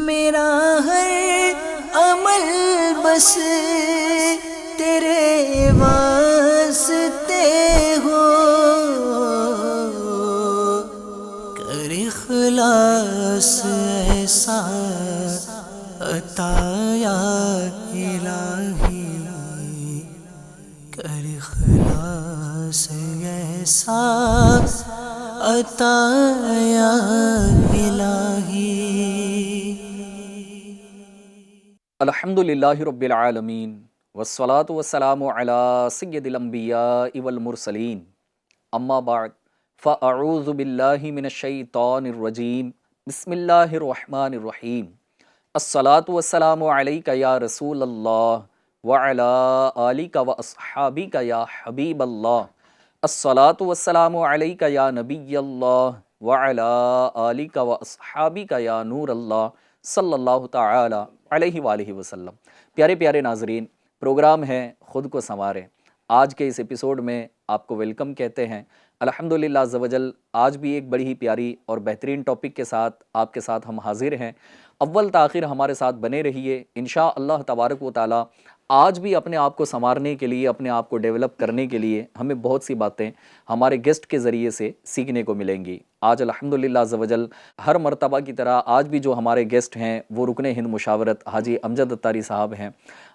میرا ہر عمل بس تیرے واسطے ہو، کر اخلاص ایسا عطا یا الہی، کر اخلاص ایسا عطا یا الہی۔ الحمدللہ رب العالمین والصلاة والسلام علی سید الانبیاء والمرسلین، اما بعد فاعوذ باللہ من الشیطان الرجیم، بسم اللہ الرحمن الرحیم۔ الصلاة والسلام علیک یا رسول اللہ وعلی آلک واصحابک یا حبیب اللہ، الصلاة والسلام علیک یا نبی اللہ وعلی آلک واصحابک یا نور اللہ صلی اللہ تعالی علیہ وآلہ وسلم۔ پیارے پیارے ناظرین، پروگرام ہے خود کو سنواریں۔ آج کے اس ایپیسوڈ میں آپ کو ویلکم کہتے ہیں۔ الحمدللہ عز و جل آج بھی ایک بڑی ہی پیاری اور بہترین ٹاپک کے ساتھ آپ کے ساتھ ہم حاضر ہیں۔ اول تاخیر ہمارے ساتھ بنے رہیے، انشاءاللہ تبارک و تعالی آج بھی اپنے آپ کو سنوارنے کے لیے، اپنے آپ کو ڈیولپ کرنے کے لیے ہمیں بہت سی باتیں ہمارے گیسٹ کے ذریعے سے سیکھنے کو ملیں گی۔ آج الحمدللہ عز و جل ہر مرتبہ کی طرح آج بھی جو ہمارے گیسٹ ہیں وہ رکن ہند مشاورت حاجی امجد اتاری صاحب ہیں۔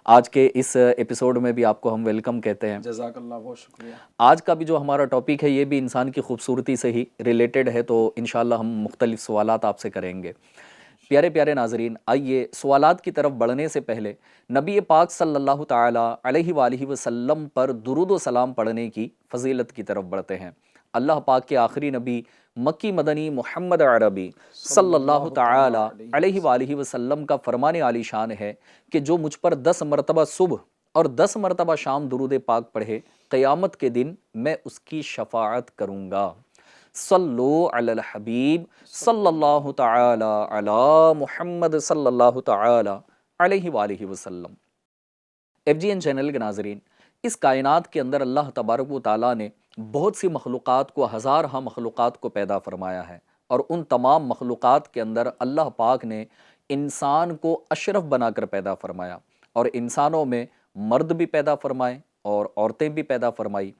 آج کے اس ایپیسوڈ میں بھی آپ کو ہم ویلکم کہتے ہیں۔ جزاک اللہ، بہت شکریہ۔ آج کا بھی جو ہمارا ٹاپک ہے یہ بھی انسان کی خوبصورتی سے ہی ریلیٹڈ ہے، تو انشاءاللہ ہم مختلف سوالات آپ سے کریں گے۔ پیارے پیارے ناظرین، آئیے سوالات کی طرف بڑھنے سے پہلے نبی پاک صلی اللہ تعالی علیہ وآلہ وسلم پر درود و سلام پڑھنے کی فضیلت کی طرف بڑھتے ہیں۔ اللہ پاک کے آخری نبی مکی مدنی محمد عربی صلی اللہ تعالی علیہ وآلہ وسلم کا فرمان عالی شان ہے کہ جو مجھ پر 10 مرتبہ صبح اور 10 مرتبہ شام درود پاک پڑھے، قیامت کے دن میں اس کی شفاعت کروں گا۔ صلو علی الحبیب صلی اللہ تعالی علی محمد صلی اللہ تعالی علیہ وآلہ وسلم۔ ایف جی این چینل کے ناظرین، اس کائنات کے اندر اللہ تبارک و تعالیٰ نے بہت سی مخلوقات کو، ہزارہ مخلوقات کو پیدا فرمایا ہے، اور ان تمام مخلوقات کے اندر اللہ پاک نے انسان کو اشرف بنا کر پیدا فرمایا، اور انسانوں میں مرد بھی پیدا فرمائے اور عورتیں بھی پیدا فرمائی۔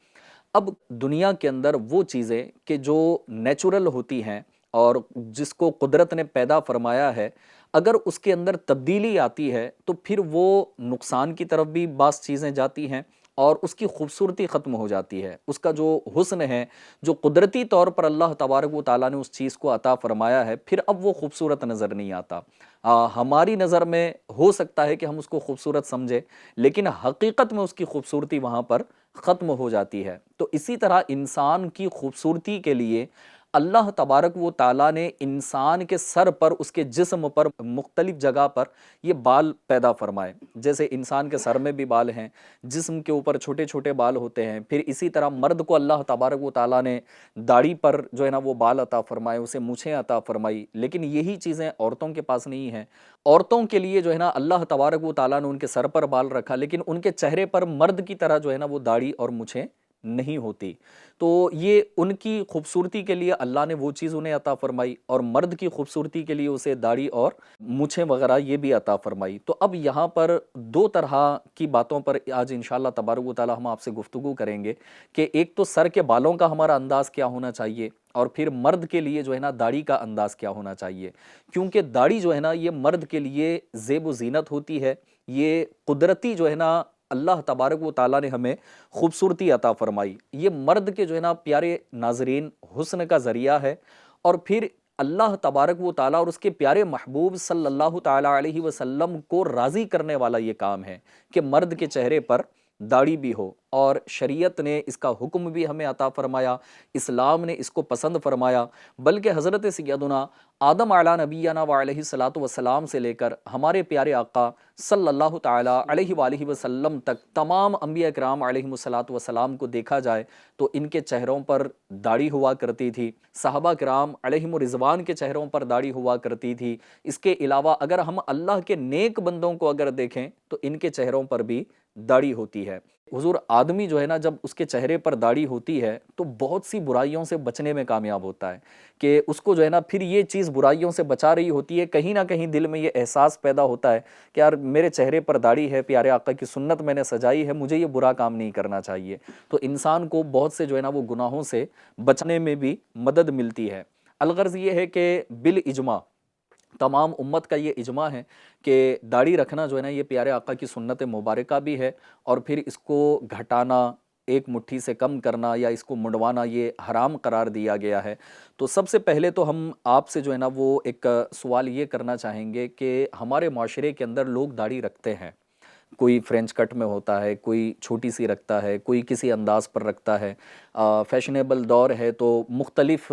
اب دنیا کے اندر وہ چیزیں کہ جو نیچرل ہوتی ہیں اور جس کو قدرت نے پیدا فرمایا ہے، اگر اس کے اندر تبدیلی آتی ہے تو پھر وہ نقصان کی طرف بھی بعض چیزیں جاتی ہیں، اور اس کی خوبصورتی ختم ہو جاتی ہے۔ اس کا جو حسن ہے، جو قدرتی طور پر اللہ تبارک و تعالیٰ نے اس چیز کو عطا فرمایا ہے، پھر اب وہ خوبصورت نظر نہیں آتا۔ ہماری نظر میں ہو سکتا ہے کہ ہم اس کو خوبصورت سمجھیں، لیکن حقیقت میں اس کی خوبصورتی وہاں پر ختم ہو جاتی ہے۔ تو اسی طرح انسان کی خوبصورتی کے لیے اللہ تبارک و تعالیٰ نے انسان کے سر پر، اس کے جسم پر مختلف جگہ پر یہ بال پیدا فرمائے۔ جیسے انسان کے سر میں بھی بال ہیں، جسم کے اوپر چھوٹے چھوٹے بال ہوتے ہیں۔ پھر اسی طرح مرد کو اللہ تبارک و تعالیٰ نے داڑھی پر جو ہے نا وہ بال عطا فرمائے، اسے مونچھیں عطا فرمائی، لیکن یہی چیزیں عورتوں کے پاس نہیں ہیں۔ عورتوں کے لیے جو ہے نا اللہ تبارک و تعالیٰ نے ان کے سر پر بال رکھا، لیکن ان کے چہرے پر مرد کی طرح جو ہے نا وہ داڑھی اور مونچھیں نہیں ہوتی۔ تو یہ ان کی خوبصورتی کے لیے اللہ نے وہ چیز انہیں عطا فرمائی، اور مرد کی خوبصورتی کے لیے اسے داڑھی اور مونچھیں وغیرہ یہ بھی عطا فرمائی۔ تو اب یہاں پر دو طرح کی باتوں پر آج انشاءاللہ تبارک و تعالی ہم آپ سے گفتگو کریں گے کہ ایک تو سر کے بالوں کا ہمارا انداز کیا ہونا چاہیے، اور پھر مرد کے لیے جو ہے نا داڑھی کا انداز کیا ہونا چاہیے، کیونکہ داڑھی جو ہے نا یہ مرد کے لیے زیب و زینت ہوتی ہے۔ یہ قدرتی جو ہے نا اللہ تبارک و تعالیٰ نے ہمیں خوبصورتی عطا فرمائی، یہ مرد کے جو ہے نا پیارے ناظرین حسن کا ذریعہ ہے، اور پھر اللہ تبارک و تعالیٰ اور اس کے پیارے محبوب صلی اللہ تعالیٰ علیہ وسلم کو راضی کرنے والا یہ کام ہے کہ مرد کے چہرے پر داڑھی بھی ہو، اور شریعت نے اس کا حکم بھی ہمیں عطا فرمایا، اسلام نے اس کو پسند فرمایا۔ بلکہ حضرت سیدنا آدم علیہ نبینا وعلیہ الصلاۃ والسلام سے لے کر ہمارے پیارے آقا صلی اللہ تعالیٰ علیہ وآلہ وسلم تک تمام انبیاء کرام علیہم الصلاۃ والسلام کو دیکھا جائے تو ان کے چہروں پر داڑھی ہوا کرتی تھی، صحابہ کرام علیہم الرضوان کے چہروں پر داڑھی ہوا کرتی تھی۔ اس کے علاوہ اگر ہم اللہ کے نیک بندوں کو اگر دیکھیں تو ان کے چہروں پر بھی داڑھی ہوتی ہے۔ حضور آدمی جو ہے نا جب اس کے چہرے پر داڑھی ہوتی ہے تو بہت سی برائیوں سے بچنے میں کامیاب ہوتا ہے کہ اس کو جو ہے نا پھر یہ چیز برائیوں سے بچا رہی ہوتی ہے، کہیں نہ کہیں دل میں یہ احساس پیدا ہوتا ہے کہ یار میرے چہرے پر داڑھی ہے، پیارے آقا کی سنت میں نے سجائی ہے، مجھے یہ برا کام نہیں کرنا چاہیے۔ تو انسان کو بہت سے جو ہے نا وہ گناہوں سے بچنے میں بھی مدد ملتی ہے۔ الغرض یہ ہے کہ بالاجماع تمام امت کا یہ اجماع ہے کہ داڑھی رکھنا جو ہے نا یہ پیارے آقا کی سنت مبارکہ بھی ہے، اور پھر اس کو گھٹانا، ایک مٹھی سے کم کرنا یا اس کو منڈوانا یہ حرام قرار دیا گیا ہے۔ تو سب سے پہلے تو ہم آپ سے جو ہے نا وہ ایک سوال یہ کرنا چاہیں گے کہ ہمارے معاشرے کے اندر لوگ داڑھی رکھتے ہیں، کوئی فرینچ کٹ میں ہوتا ہے، کوئی چھوٹی سی رکھتا ہے، کوئی کسی انداز پر رکھتا ہے۔ فیشنیبل دور ہے تو مختلف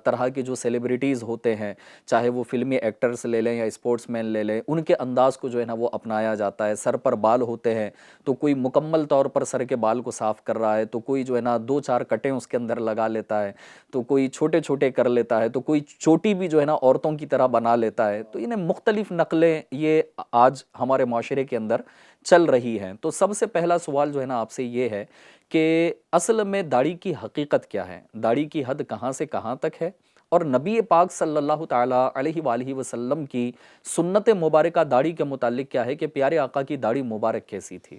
طرح کے جو سیلیبریٹیز ہوتے ہیں، چاہے وہ فلمی ایکٹرز لے لیں یا اسپورٹس مین لے لیں، ان کے انداز کو جو ہے نا وہ اپنایا جاتا ہے۔ سر پر بال ہوتے ہیں تو کوئی مکمل طور پر سر کے بال کو صاف کر رہا ہے، تو کوئی جو ہے نا 2-4 کٹیں اس کے اندر لگا لیتا ہے، تو کوئی چھوٹے چھوٹے کر لیتا ہے، تو کوئی چوٹی بھی جو ہے نا عورتوں کی طرح بنا لیتا ہے۔ تو انہیں مختلف نقلیں یہ آج ہمارے معاشرے کے اندر چل رہی ہیں۔ تو سب سے پہلا سوال جو ہے نا آپ سے یہ ہے کہ اصل میں داڑھی کی حقیقت کیا ہے؟ داڑھی کی حد کہاں سے کہاں تک ہے؟ اور نبی پاک صلی اللہ تعالیٰ علیہ وآلہ وسلم کی سنت مبارکہ داڑھی کے متعلق کیا ہے کہ پیارے آقا کی داڑھی مبارک کیسی تھی؟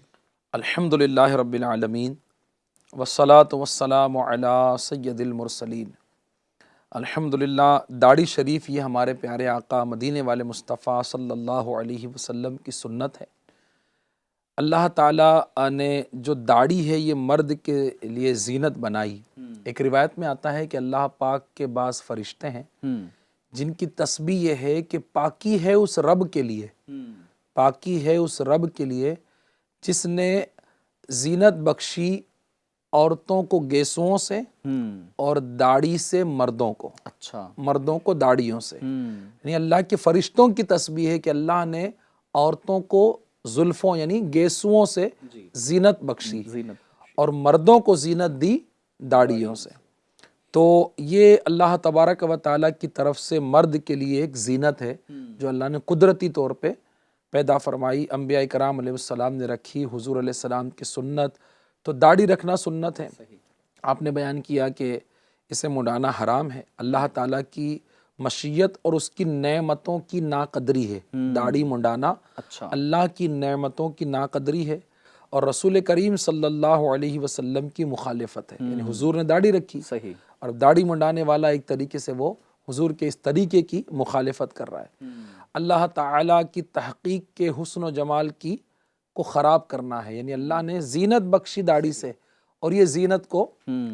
الحمدللہ رب العالمین والصلاة والسلام علی سید المرسلین۔ الحمدللہ داڑھی شریف یہ ہمارے پیارے آقا مدینے والے مصطفیٰ صلی اللہ علیہ وسلم کی سنت ہے۔ اللہ تعالیٰ نے جو داڑھی ہے یہ مرد کے لیے زینت بنائی۔ ایک روایت میں آتا ہے کہ اللہ پاک کے بعض فرشتے ہیں جن کی تسبیح یہ ہے کہ پاکی ہے اس رب کے لیے، پاکی ہے اس رب کے لیے جس نے زینت بخشی عورتوں کو گیسوؤں سے اور داڑھی سے مردوں کو، اچھا، مردوں کو داڑھیوں سے۔ یعنی اللہ کے فرشتوں کی تسبیح ہے کہ اللہ نے عورتوں کو زلفوں یعنی گیسوؤں سے زینت بخشی اور مردوں کو زینت دی داڑھیوں سے۔ تو یہ اللہ تبارک و تعالیٰ کی طرف سے مرد کے لیے ایک زینت ہے جو اللہ نے قدرتی طور پہ پیدا فرمائی، انبیاء کرام علیہ السلام نے رکھی، حضور علیہ السلام کی سنت۔ تو داڑھی رکھنا سنت ہے۔ آپ نے بیان کیا کہ اسے منڈانا حرام ہے، اللہ تعالیٰ کی مشیت اور اس کی نعمتوں کی ناقدری ہے۔ داڑھی منڈانا اللہ کی نعمتوں کی ناقدری ہے اور رسول کریم صلی اللہ علیہ وسلم کی مخالفت ہے۔ یعنی حضور نے داڑھی رکھی اور داڑھی منڈانے والا ایک طریقے سے وہ حضور کے اس طریقے کی مخالفت کر رہا ہے۔ اللہ تعالیٰ کی تحقیق کے حسن و جمال کی کو خراب کرنا ہے، یعنی اللہ نے زینت بخشی داڑھی سے اور یہ زینت کو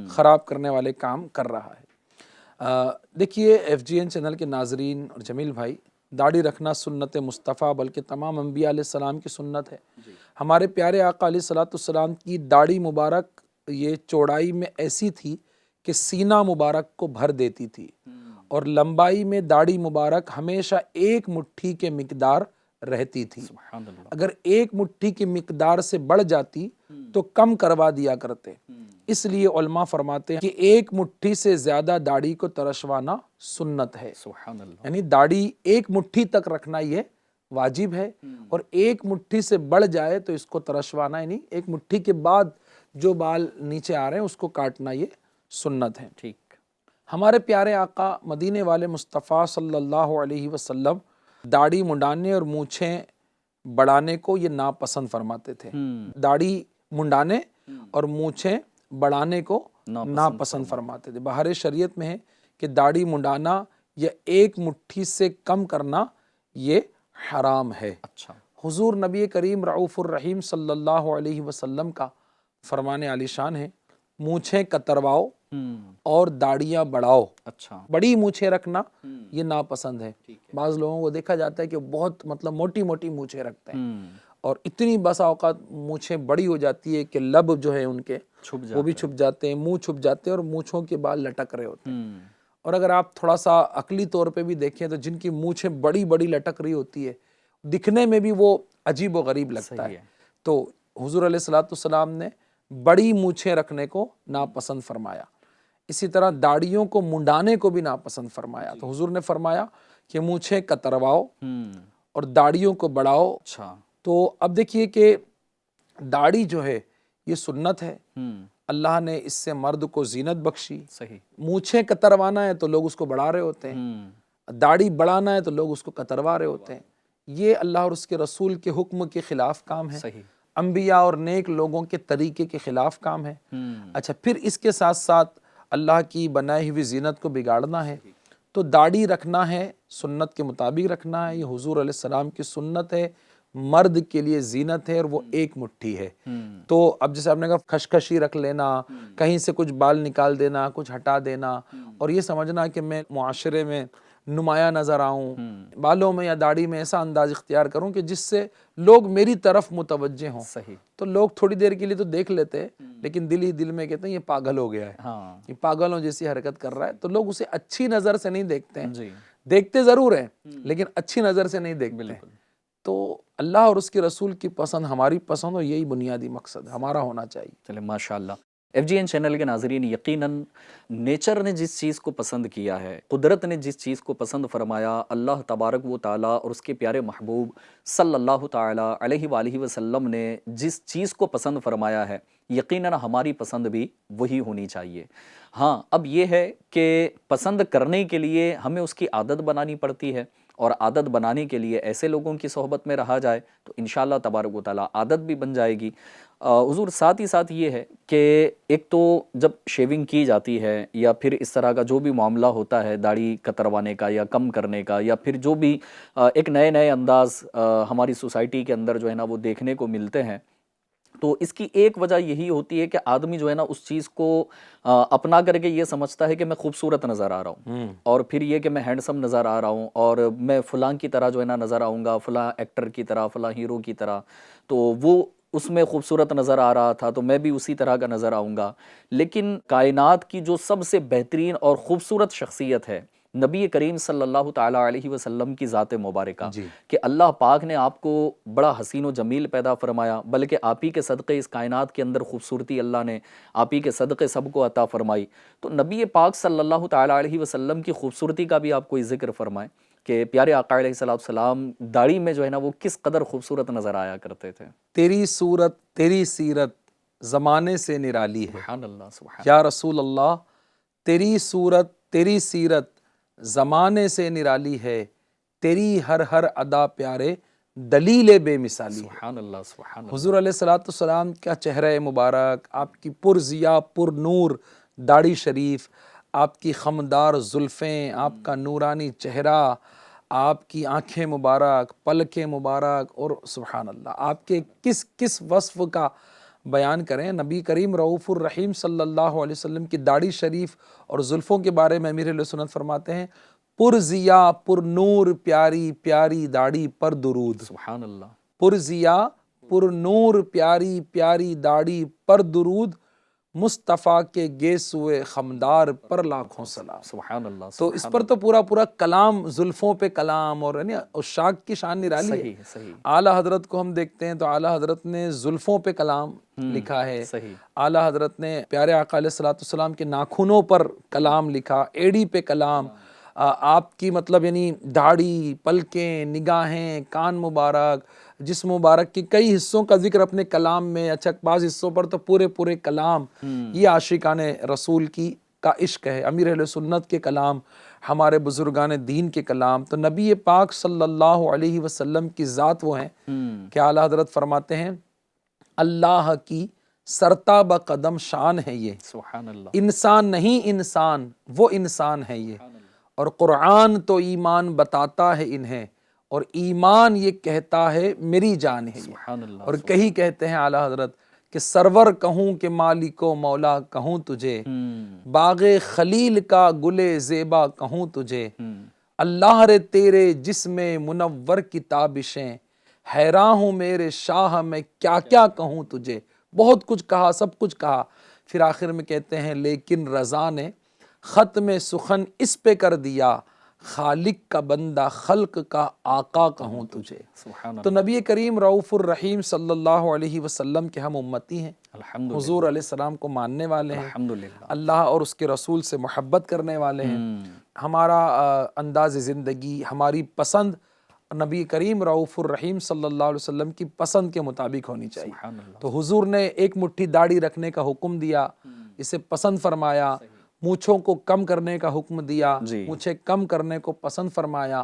خراب کرنے والے کام کر رہا ہے۔ دیکھیے FGN چینل کے ناظرین اور جمیل بھائی، داڑھی رکھنا سنت مصطفیٰ بلکہ تمام انبیاء علیہ السلام کی سنت ہے۔ ہمارے پیارے آقا علیہ السلام کی داڑھی مبارک یہ چوڑائی میں ایسی تھی کہ سینہ مبارک کو بھر دیتی تھی، اور لمبائی میں داڑھی مبارک ہمیشہ ایک مٹھی کے مقدار رہتی تھی۔ اگر ایک مٹھی کی مقدار سے بڑھ جاتی تو کم کروا دیا کرتے۔ اس لیے علماء فرماتے ہیں کہ ایک مٹھی سے زیادہ داڑھی کو ترشوانا سنت ہے۔ یعنی داڑھی ایک مٹھی تک رکھنا یہ واجب ہے، اور ایک مٹھی سے بڑھ جائے تو اس کو ترشوانا، یعنی ایک مٹھی کے بعد جو بال نیچے آ رہے ہیں اس کو کاٹنا یہ سنت ہے۔ ٹھیک۔ ہمارے پیارے آقا مدینے والے مصطفیٰ صلی اللہ علیہ وسلم داڑھی منڈانے اور مونچھیں بڑھانے کو یہ ناپسند فرماتے تھے۔ داڑھی منڈانے اور مونچھیں بڑھانے کو ناپسند فرماتے تھے۔ بہر شریعت میں ہے کہ داڑھی منڈانا یا ایک مٹھی سے کم کرنا یہ حرام ہے۔ اچھا۔ حضور نبی کریم رعوف الرحیم صلی اللہ علیہ وسلم کا فرمان عالی شان ہے، مونچھیں کترواؤ اور داڑیاں بڑھاؤ۔ اچھا۔ بڑی مونچھیں رکھنا یہ ناپسند ہے۔ بعض لوگوں کو دیکھا جاتا ہے کہ بہت موٹی موٹی مونچھیں رکھتے ہیں، اور اتنی بسا اوقات مونچھیں بڑی ہو جاتی ہے کہ لب جو ہے ان کے وہ بھی چھپ جاتے ہیں، منہ چھپ جاتے ہیں، اور مونچھوں کے بال لٹک رہے ہوتے ہیں۔ اور اگر آپ تھوڑا سا عقلی طور پہ بھی دیکھیں تو جن کی مونچھیں بڑی بڑی لٹک رہی ہوتی ہے دکھنے میں بھی وہ عجیب و غریب لگتا ہے۔ تو حضور علیہ السلام نے بڑی مونچھیں رکھنے کو ناپسند فرمایا، اسی طرح داڑھیوں کو منڈانے کو بھی ناپسند فرمایا۔ تو حضور نے فرمایا کہ مونچھیں کترواؤ اور داڑھیوں کو بڑھاؤ۔ تو اب دیکھیے کہ داڑھی جو ہے یہ سنت ہے، اللہ نے اس سے مرد کو زینت بخشی. صحیح. مونچھیں کتروانا ہے تو لوگ اس کو بڑھا رہے ہوتے ہیں، داڑھی بڑھانا ہے تو لوگ اس کو کتروا رہے ہوتے ہیں. یہ اللہ اور اس کے رسول کے حکم کے خلاف کام ہے، صحیح. انبیاء اور نیک لوگوں کے طریقے کے خلاف کام ہے. اچھا، پھر اس کے ساتھ ساتھ اللہ کی بنائی ہوئی زینت کو بگاڑنا ہے تو داڑھی رکھنا ہے، سنت کے مطابق رکھنا ہے. یہ حضور علیہ السلام کی سنت ہے، مرد کے لیے زینت ہے اور وہ ایک مٹھی ہے. تو اب جیسے آپ نے کہا خشخشی رکھ لینا، کہیں سے کچھ بال نکال دینا، کچھ ہٹا دینا اور یہ سمجھنا کہ میں معاشرے میں نمایاں نظر آؤں، بالوں میں یا داڑھی میں ایسا انداز اختیار کروں کہ جس سے لوگ میری طرف متوجہ ہوں. صحیح. تو لوگ تھوڑی دیر کے لیے تو دیکھ لیتے ہیں لیکن دل ہی دل میں کہتے ہیں یہ پاگل ہو گیا ہے، ہاں. یہ پاگلوں جیسی حرکت کر رہا ہے. تو لوگ اسے اچھی نظر سے نہیں دیکھتے ہیں، جی. دیکھتے ضرور ہیں لیکن اچھی نظر سے نہیں دیکھتے ہیں. تو اللہ اور اس کے رسول کی پسند ہماری پسند ہو، یہی بنیادی مقصد ہمارا ہونا چاہیے. چلے ماشاءاللہ. ایف جی این چینل کے ناظرین، یقیناً نیچر نے جس چیز کو پسند کیا ہے، قدرت نے جس چیز کو پسند فرمایا، اللہ تبارک و تعالیٰ اور اس کے پیارے محبوب صلی اللہ تعالیٰ علیہ وآلہ وسلم نے جس چیز کو پسند فرمایا ہے، یقیناً ہماری پسند بھی وہی ہونی چاہیے. ہاں، اب یہ ہے کہ پسند کرنے کے لیے ہمیں اس کی عادت بنانی پڑتی ہے، اور عادت بنانے کے لیے ایسے لوگوں کی صحبت میں رہا جائے تو انشاءاللہ تبارک و تعالیٰ عادت بھی بن جائے گی. حضور ساتھ ہی ساتھ یہ ہے کہ ایک تو جب شیونگ کی جاتی ہے یا پھر اس طرح کا جو بھی معاملہ ہوتا ہے داڑھی کتروانے کا یا کم کرنے کا، یا پھر جو بھی ایک نئے نئے انداز ہماری سوسائٹی کے اندر جو ہے نا وہ دیکھنے کو ملتے ہیں، تو اس کی ایک وجہ یہی ہوتی ہے کہ آدمی جو ہے نا اس چیز کو اپنا کر کے یہ سمجھتا ہے کہ میں خوبصورت نظر آ رہا ہوں، اور پھر یہ کہ میں ہینڈسم نظر آ رہا ہوں اور میں فلاں کی طرح جو ہے نا نظر آؤں گا، فلاں ایکٹر کی طرح، فلاں ہیرو کی طرح. تو وہ اس میں خوبصورت نظر آ رہا تھا تو میں بھی اسی طرح کا نظر آؤں گا. لیکن کائنات کی جو سب سے بہترین اور خوبصورت شخصیت ہے نبی کریم صلی اللہ تعالیٰ علیہ وسلم کی ذات مبارکہ، کہ اللہ پاک نے آپ کو بڑا حسین و جمیل پیدا فرمایا، بلکہ آپ ہی کے صدقے اس کائنات کے اندر خوبصورتی اللہ نے آپ ہی کے صدقے سب کو عطا فرمائی. تو نبی پاک صلی اللہ تعالیٰ علیہ وسلم کی خوبصورتی کا بھی آپ کوئی ذکر فرمائیں کہ پیارے آقا علیہ السلام داڑھی میں جو ہے نا وہ کس قدر خوبصورت نظر آیا کرتے تھے. تیری صورت تیری سیرت زمانے سے نرالی ہے. سبحان اللہ. سبحان یا رسول اللہ، تیری صورت تیری سیرت زمانے سے نرالی ہے، تیری ہر ہر ادا پیارے دلیل بے مثالی ہے. سبحان اللہ. سبحان اللہ. حضور علیہ السلام کا چہرہ مبارک، آپ کی پر ضیاء پر نور داڑھی شریف، آپ کی خمدار زلفیں، آپ کا نورانی چہرہ، آپ کی آنکھیں مبارک، پلکیں مبارک، اور سبحان اللہ آپ کے کس وصف کا بیان کریں. نبی کریم رؤوف الرحیم صلی اللہ علیہ وسلم کی داڑھی شریف اور زلفوں کے بارے میں امیر اہل سنت فرماتے ہیں، پر ضیاء پر نور پیاری پیاری داڑھی پر درود. سبحان اللہ. پر ضیاء پر نور پیاری پیاری داڑھی پر درود، مصطفیٰ کے گیسوئے خمدار پر لاکھوں سلام. سبحان اللہ. تو اس پر تو پورا کلام، زلفوں پہ کلام، اور یعنی عشاق کی شان نرالی ہے. صحیح. صحیح. اعلیٰ حضرت کو ہم دیکھتے ہیں تو اعلیٰ حضرت نے زلفوں پہ کلام لکھا ہے. صحیح. اعلیٰ حضرت نے پیارے آقا علیہ السلام کے ناخنوں پر کلام لکھا، ایڑی پہ کلام. آپ کی مطلب یعنی داڑھی، پلکیں، نگاہیں، کان مبارک، جسم مبارک کے کئی حصوں کا ذکر اپنے کلام میں. اچھا، بعض حصوں پر تو پورے کلام. یہ عاشقان رسول کا عشق ہے، امیر اہل سنت کے کلام، ہمارے بزرگان دین کے کلام. تو نبی پاک صلی اللہ علیہ وسلم کی ذات وہ ہیں کہ اعلیٰ حضرت فرماتے ہیں اللہ کی سرتاب قدم شان ہے یہ. سبحان اللہ. انسان نہیں انسان، وہ انسان ہے یہ. اور قرآن تو ایمان بتاتا ہے انہیں، اور ایمان یہ کہتا ہے میری جان ہے یہ. سبحان اللہ. اور کہیں کہتے ہیں اعلیٰ حضرت کہ سرور کہوں کہ مالک و مولا کہوں تجھے، باغ خلیل کا گلے زیبا کہوں تجھے، اللہ رے تیرے جسم منور کی تابشیں، حیراں ہوں میرے شاہ میں کیا کیا کہوں تجھے. بہت کچھ کہا، سب کچھ کہا. پھر آخر میں کہتے ہیں لیکن رضا نے ختم سخن اس پہ کر دیا، خالق کا بندہ خلق کا آقا کہوں تجھے. سبحان تو نبی کریم رؤوف الرحیم صلی اللہ علیہ وسلم کے ہم امتی ہیں، الحمدللہ. حضور علیہ السلام کو ماننے والے ہیں، الحمدللہ. اللہ اور اس کے رسول سے محبت کرنے والے ہیں. ہمارا انداز زندگی، ہماری پسند نبی کریم رؤوف الرحیم صلی اللہ علیہ وسلم کی پسند کے مطابق ہونی چاہیے. سبحان اللہ. تو حضور نے ایک مٹھی داڑھی رکھنے کا حکم دیا، اسے پسند فرمایا. مونچھوں کو کم کرنے کا حکم دیا، جی. مونچھیں کم کرنے کو پسند فرمایا.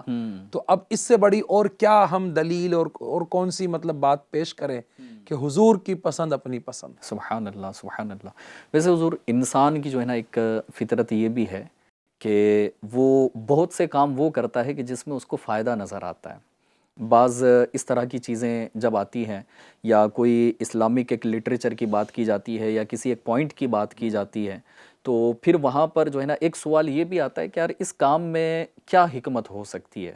تو اب اس سے بڑی اور کیا ہم دلیل اور کون سی مطلب بات پیش کریں کہ حضور کی پسند اپنی پسند. سبحان اللہ سبحان اللہ. ویسے حضور انسان کی جو ہے نا ایک فطرت یہ بھی ہے کہ وہ بہت سے کام وہ کرتا ہے کہ جس میں اس کو فائدہ نظر آتا ہے. بعض اس طرح کی چیزیں جب آتی ہیں یا کوئی اسلامک ایک لٹریچر کی بات کی جاتی ہے یا کسی ایک پوائنٹ کی بات کی جاتی ہے تو پھر وہاں پر جو ہے نا ایک سوال یہ بھی آتا ہے کہ یار اس کام میں کیا حکمت ہو سکتی ہے.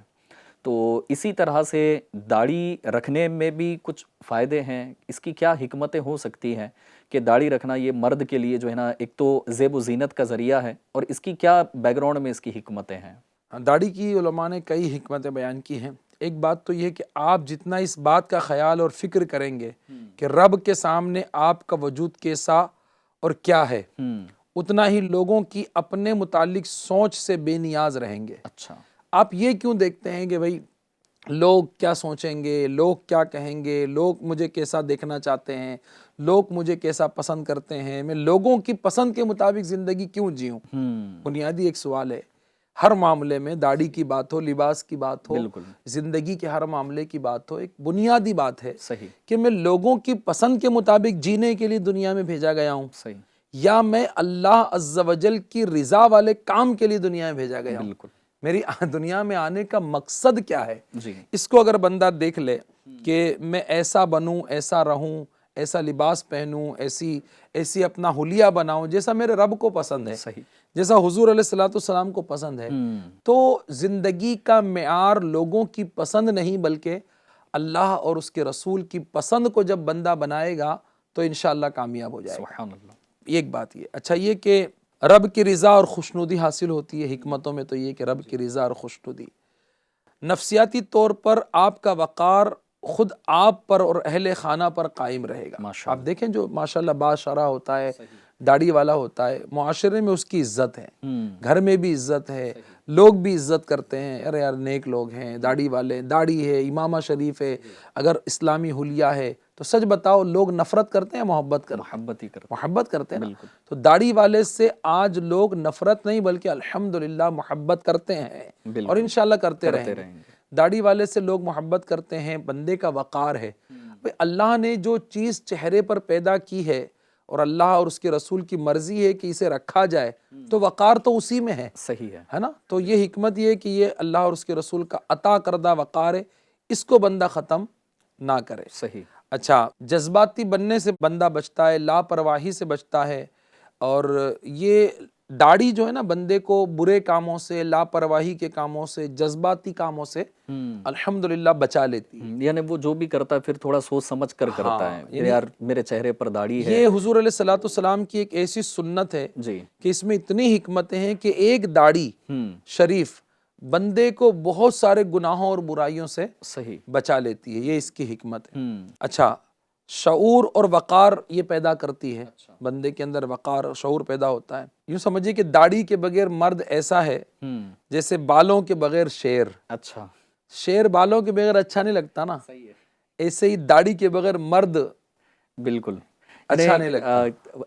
تو اسی طرح سے داڑھی رکھنے میں بھی کچھ فائدے ہیں، اس کی کیا حکمتیں ہو سکتی ہیں کہ داڑھی رکھنا یہ مرد کے لیے جو ہے نا ایک تو زیب و زینت کا ذریعہ ہے، اور اس کی کیا بیک گراؤنڈ میں اس کی حکمتیں ہیں؟ داڑھی کی علماء نے کئی حکمتیں بیان کی ہیں. ایک بات تو یہ کہ آپ جتنا اس بات کا خیال اور فکر کریں گے کہ رب کے سامنے آپ کا وجود کیسا اور کیا ہے، اتنا ہی لوگوں کی اپنے متعلق سوچ سے بے نیاز رہیں گے. اچھا. آپ یہ کیوں دیکھتے ہیں کہ بھئی لوگ کیا سوچیں گے، لوگ کیا کہیں گے، لوگ مجھے کیسا دیکھنا چاہتے ہیں، لوگ مجھے کیسا پسند کرتے ہیں، میں لوگوں کی پسند کے مطابق زندگی کیوں جیوں؟ بنیادی ایک سوال ہے. ہر معاملے میں داڑھی کی بات ہو، لباس کی بات ہو، بالکل. زندگی کے ہر معاملے کی بات ہو، ایک بنیادی بات ہے صحیح. کہ میں لوگوں کی پسند کے مطابق جینے کے لیے دنیا میں بھیجا گیا ہوں، صحیح. یا میں اللہ عز و جل کی رضا والے کام کے لیے دنیا میں بھیجا گیا ہوں. بالکل. میری دنیا میں آنے کا مقصد کیا ہے؟ جی. اس کو اگر بندہ دیکھ لے کہ میں ایسا بنوں، ایسا رہوں، ایسا لباس پہنوں، ایسی اپنا حلیہ بناؤں جیسا میرے رب کو پسند ہے، صحیح. جیسا حضور علیہ السلام کو پسند ہے، تو زندگی کا معیار لوگوں کی پسند نہیں بلکہ اللہ اور اس کے رسول کی پسند کو جب بندہ بنائے گا تو انشاءاللہ کامیاب ہو جائے گا. سبحان اللہ. ایک بات یہ. اچھا، یہ کہ رب کی رضا اور خوشنودی حاصل ہوتی ہے. حکمتوں میں تو یہ کہ رب کی رضا اور خوشنودی. نفسیاتی طور پر آپ کا وقار خود آپ پر اور اہل خانہ پر قائم رہے گا. آپ دیکھیں جو ماشاءاللہ باشرح ہوتا ہے، داڑھی والا ہوتا ہے، معاشرے میں اس کی عزت ہے، گھر میں بھی عزت ہے، لوگ بھی عزت کرتے ہیں. ارے یار نیک لوگ ہیں، داڑھی والے، داڑھی ہے، امامہ شریف ہے، اگر اسلامی حلیہ ہے تو سچ بتاؤ لوگ نفرت کرتے ہیں محبت کرتے ہیں؟ محبت کرتے ہیں. تو داڑھی والے سے آج لوگ نفرت نہیں بلکہ الحمدللہ محبت کرتے ہیں اور انشاءاللہ کرتے رہیں گے. داڑھی والے سے لوگ محبت کرتے ہیں. بندے کا وقار ہے. اللہ نے جو چیز چہرے پر پیدا کی ہے اور اللہ اور اس کے رسول کی مرضی ہے کہ اسے رکھا جائے تو وقار تو اسی میں ہے. صحیح ہے نا. تو یہ حکمت یہ ہے کہ یہ اللہ اور اس کے رسول کا عطا کردہ وقار ہے، اس کو بندہ ختم نہ کرے. صحیح. اچھا، جذباتی بننے سے بندہ بچتا ہے، لاپرواہی سے بچتا ہے، اور یہ داڑھی جو ہے نا بندے کو برے کاموں سے، لاپرواہی کے کاموں سے، جذباتی کاموں سے الحمدللہ بچا لیتی ہے. یعنی وہ جو بھی کرتا ہے پھر تھوڑا سوچ سمجھ کر کرتا ہے کہ یار میرے چہرے پر داڑھی ہے. یہ حضور علیہ السلام کی ایک ایسی سنت ہے جی کہ اس میں اتنی حکمتیں ہیں کہ ایک داڑھی شریف بندے کو بہت سارے گناہوں اور برائیوں سے صحیح بچا لیتی ہے. یہ اس کی حکمت ہے. اچھا، شعور اور وقار یہ پیدا کرتی ہے. بندے کے اندر وقار اور شعور پیدا ہوتا ہے. یوں سمجھیے کہ داڑھی کے بغیر مرد ایسا ہے جیسے بالوں کے بغیر شیر. اچھا. شیر بالوں کے بغیر اچھا نہیں لگتا نا، ایسے ہی داڑھی کے بغیر مرد بالکل اچھا نہیں لگتا.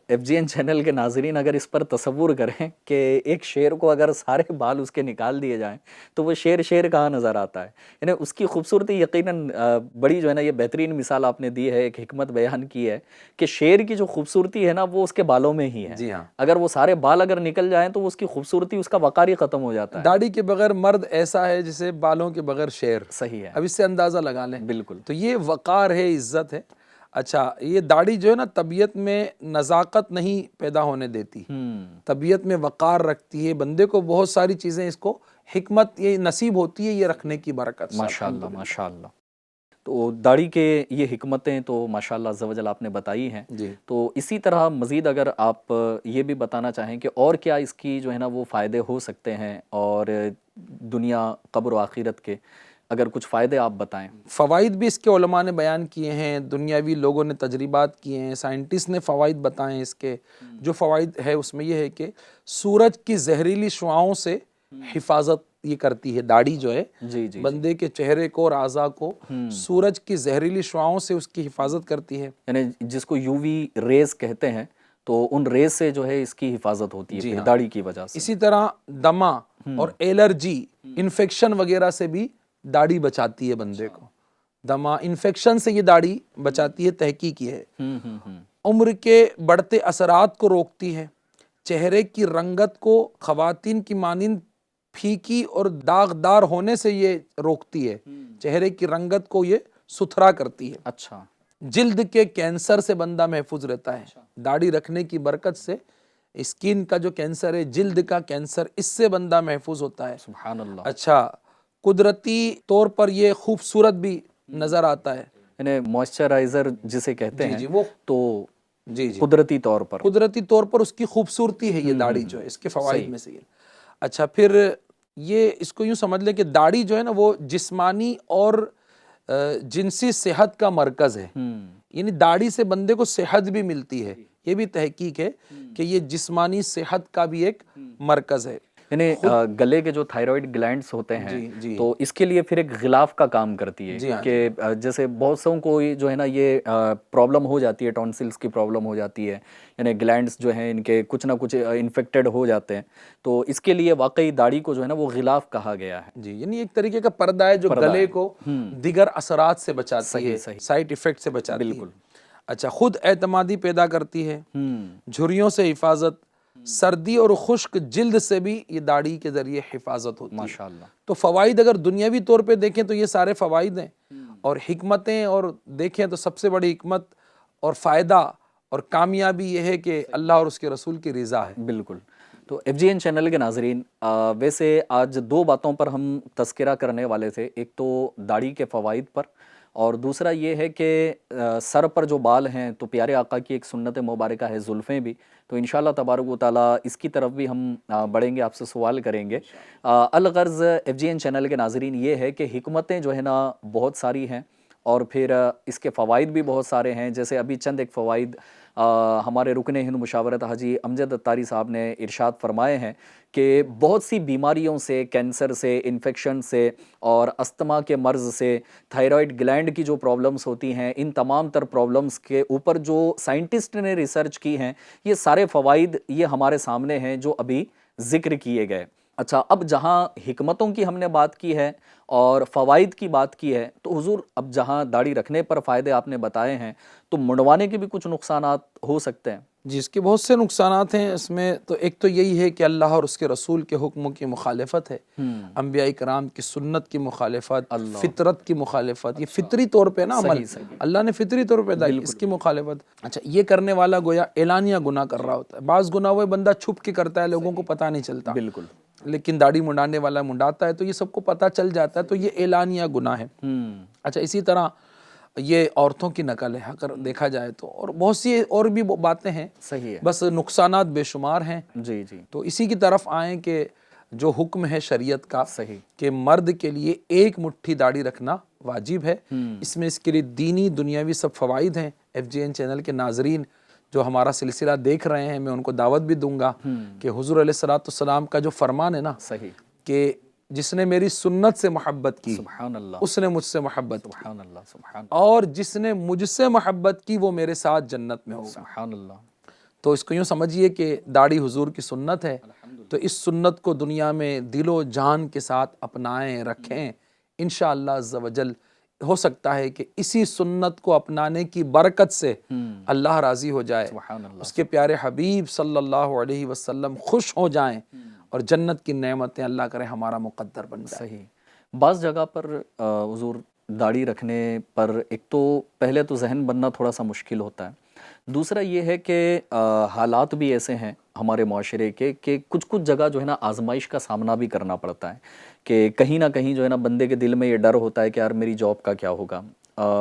ایف جی این چینل کے ناظرین اگر اس پر تصور کریں کہ ایک شیر کو اگر سارے بال اس کے نکال دیے جائیں تو وہ شیر کہاں نظر آتا ہے. یعنی اس کی خوبصورتی یقیناً بڑی جو ہے نا، یہ بہترین مثال آپ نے دی ہے، ایک حکمت بیان کی ہے کہ شیر کی جو خوبصورتی ہے نا وہ اس کے بالوں میں ہی ہے. جی ہاں، اگر وہ سارے بال اگر نکل جائیں تو اس کی خوبصورتی، اس کا وقار ہی ختم ہو جاتا ہے. داڑھی کے بغیر مرد ایسا ہے جیسے بالوں کے بغیر شیر. صحیح ہے. اب اس سے اندازہ لگا لیں. بالکل. تو یہ وقار ہے، عزت ہے. اچھا، یہ داڑھی جو ہے نا طبیعت میں نزاکت نہیں پیدا ہونے دیتی، طبیعت میں وقار رکھتی ہے. بندے کو بہت ساری چیزیں اس کو حکمت یہ نصیب ہوتی ہے یہ رکھنے کی برکت. ماشاءاللہ ماشاءاللہ. تو داڑھی کے یہ حکمتیں تو ماشاءاللہ عز و جل آپ نے بتائی ہیں. جی. تو اسی طرح مزید اگر آپ یہ بھی بتانا چاہیں کہ اور کیا اس کی جو ہے نا وہ فائدے ہو سکتے ہیں، اور دنیا قبر و آخرت کے اگر کچھ فائدے آپ بتائیں. فوائد بھی اس کے علماء نے بیان کیے ہیں، دنیاوی لوگوں نے تجربات کیے ہیں، سائنٹسٹ نے فوائد بتائے ہیں. اس کے جو فوائد ہے اس میں یہ ہے کہ سورج کی زہریلی شعاؤں سے حفاظت یہ کرتی ہے، داڑھی جو ہے جی جی بندے کے چہرے کو اور اعضاء کو سورج کی زہریلی شعاؤں سے اس کی حفاظت کرتی ہے۔ یعنی جس کو یو وی ریز کہتے ہیں، تو ان ریز سے جو ہے اس کی حفاظت ہوتی ہے پھر داڑھی کی وجہ سے۔ اسی طرح دمہ اور الرجی، انفیکشن وغیرہ سے بھی داڑھی بچاتی ہے بندے کو، دمہ انفیکشن سے یہ داڑھی بچاتی ہے، تحقیق یہ ہے۔ عمر کے بڑھتے اثرات کو روکتی ہے، چہرے کی رنگت کو خواتین کی مانند پھیکی اور داغدار ہونے سے یہ روکتی ہے، چہرے کی رنگت کو یہ ستھرا کرتی ہے۔ اچھا، جلد کے کینسر سے بندہ محفوظ رہتا ہے، داڑھی رکھنے کی برکت سے اسکن کا جو کینسر ہے، جلد کا کینسر، اس سے بندہ محفوظ ہوتا ہے۔ سبحان اللہ۔ اچھا، قدرتی طور پر یہ خوبصورت بھی نظر آتا ہے۔ یعنی موئسچرائزر جسے کہتے ہیں، وہ تو جی قدرتی طور پر اس کی خوبصورتی ہے یہ داڑھی جو ہے، اس کے فوائد میں سے یہ۔ اچھا، پھر یہ اس کو یوں سمجھ لیں کہ داڑھی جو ہے نا وہ جسمانی اور جنسی صحت کا مرکز ہے، یعنی داڑھی سے بندے کو صحت بھی ملتی ہے، یہ بھی تحقیق ہے کہ یہ جسمانی صحت کا بھی ایک مرکز ہے۔ یعنی گلے کے جو تھائرائیڈ گلینڈز ہوتے ہیں تو اس کے لیے پھر ایک غلاف کا کام کرتی ہے کہ جیسے بہت سوں کو جو ہے نا یہ پرابلم ہو جاتی ہے، ٹونسلز کی پرابلم ہو جاتی ہے، یعنی گلینڈز جو ہیں ان کے کچھ نہ کچھ انفیکٹڈ ہو جاتے ہیں، تو اس کے لیے واقعی داڑھی کو جو ہے نا وہ غلاف کہا گیا ہے۔ جی، یعنی ایک طریقے کا پردہ ہے جو گلے کو دیگر اثرات سے بچاتی ہے، سائیڈ ایفیکٹ سے بچاتی ہے۔ اچھا، خود اعتمادی پیدا کرتی ہے، جھریوں سے حفاظت، سردی اور خشک جلد سے بھی یہ داڑھی کے ذریعے حفاظت ہوتی ہے۔ ماشاءاللہ۔ تو فوائد اگر دنیاوی طور پہ دیکھیں تو یہ سارے فوائد ہیں، اور حکمتیں اور دیکھیں تو سب سے بڑی حکمت اور فائدہ اور کامیابی یہ ہے کہ اللہ اور اس کے رسول کی رضا ہے۔ بالکل۔ تو ایف جی این چینل کے ناظرین، ویسے آج دو باتوں پر ہم تذکرہ کرنے والے تھے، ایک تو داڑھی کے فوائد پر، اور دوسرا یہ ہے کہ سر پر جو بال ہیں تو پیارے آقا کی ایک سنت مبارکہ ہے زلفیں بھی، تو انشاءاللہ تبارک و تعالیٰ اس کی طرف بھی ہم بڑھیں گے، آپ سے سوال کریں گے۔ الغرض ایف جی این چینل کے ناظرین یہ ہے کہ حکمتیں جو ہے نا بہت ساری ہیں، اور پھر اس کے فوائد بھی بہت سارے ہیں، جیسے ابھی چند ایک فوائد ہمارے رکن ہند مشاورت حاجی امجد اتاری صاحب نے ارشاد فرمائے ہیں کہ بہت سی بیماریوں سے، کینسر سے، انفیکشن سے اور استما کے مرض سے، تھائرائیڈ گلینڈ کی جو پرابلمز ہوتی ہیں، ان تمام تر پرابلمز کے اوپر جو سائنٹسٹ نے ریسرچ کی ہیں، یہ سارے فوائد یہ ہمارے سامنے ہیں جو ابھی ذکر کیے گئے۔ اچھا، اب جہاں حکمتوں کی ہم نے بات کی ہے اور فوائد کی بات کی ہے، تو حضور اب جہاں داڑھی رکھنے پر فائدے آپ نے بتائے ہیں، تو منڈوانے کے بھی کچھ نقصانات ہو سکتے ہیں؟ جی، اس کے بہت سے نقصانات ہیں۔ اس میں تو ایک تو یہی ہے کہ اللہ اور اس کے رسول کے حکموں کی مخالفت ہے، انبیاء کرام کی سنت کی مخالفت، فطرت کی مخالفت، یہ فطری طور پہ نا عمل اللہ نے فطری طور پہ پیدا کی، اس کی مخالفت۔ اچھا، یہ کرنے والا گویا اعلانیہ گناہ کر رہا ہوتا ہے، بعض گناہ وہ بندہ چھپ کے کرتا ہے، لوگوں کو پتہ نہیں چلتا، بالکل، لیکن داڑھی منڈانے والا منڈاتا ہے تو یہ سب کو پتہ چل جاتا ہے، تو یہ اعلانیہ گناہ ہے۔ اچھا، اسی طرح یہ عورتوں کی نقل ہے اگر دیکھا جائے تو، اور بہت سی اور بھی باتیں ہیں، صحیح ہے، بس نقصانات بے شمار ہیں۔ جی جی، تو اسی کی طرف آئیں کہ جو حکم ہے شریعت کا صحیح کہ مرد کے لیے ایک مٹھی داڑھی رکھنا واجب ہے، اس میں اس کے لیے دینی دنیاوی سب فوائد ہیں۔ ایف جی این چینل کے ناظرین جو ہمارا سلسلہ دیکھ رہے ہیں، میں ان کو دعوت بھی دوں گا کہ حضور علیہ الصلوۃ والسلام کا جو فرمان ہے نا، صحیح، کہ جس نے میری سنت سے محبت کی سبحان اللہ، اس نے مجھ سے محبت کی، سبحان اللہ، سبحان اور جس نے مجھ سے محبت کی وہ میرے ساتھ جنت میں ہوگا۔ سبحان اللہ۔ تو اس کو یوں سمجھیے کہ داڑھی حضور کی سنت ہے، تو اس سنت کو دنیا میں دل و جان کے ساتھ اپنائیں، رکھیں، انشاءاللہ عز و جل ہو سکتا ہے کہ اسی سنت کو اپنانے کی برکت سے اللہ راضی ہو جائے، سبحان اللہ، اس کے پیارے حبیب صلی اللہ علیہ وسلم خوش ہو جائیں، اور جنت کی نعمتیں اللہ کرے ہمارا مقدر بن جائے۔ صحیح۔ بعض جگہ پر حضور داڑھی رکھنے پر ایک تو پہلے تو ذہن بننا تھوڑا سا مشکل ہوتا ہے، دوسرا یہ ہے کہ حالات بھی ایسے ہیں ہمارے معاشرے کے کہ کچھ جگہ جو ہے نا آزمائش کا سامنا بھی کرنا پڑتا ہے، کہ کہیں نہ کہیں جو ہے نا بندے کے دل میں یہ ڈر ہوتا ہے کہ یار میری جاب کا کیا ہوگا،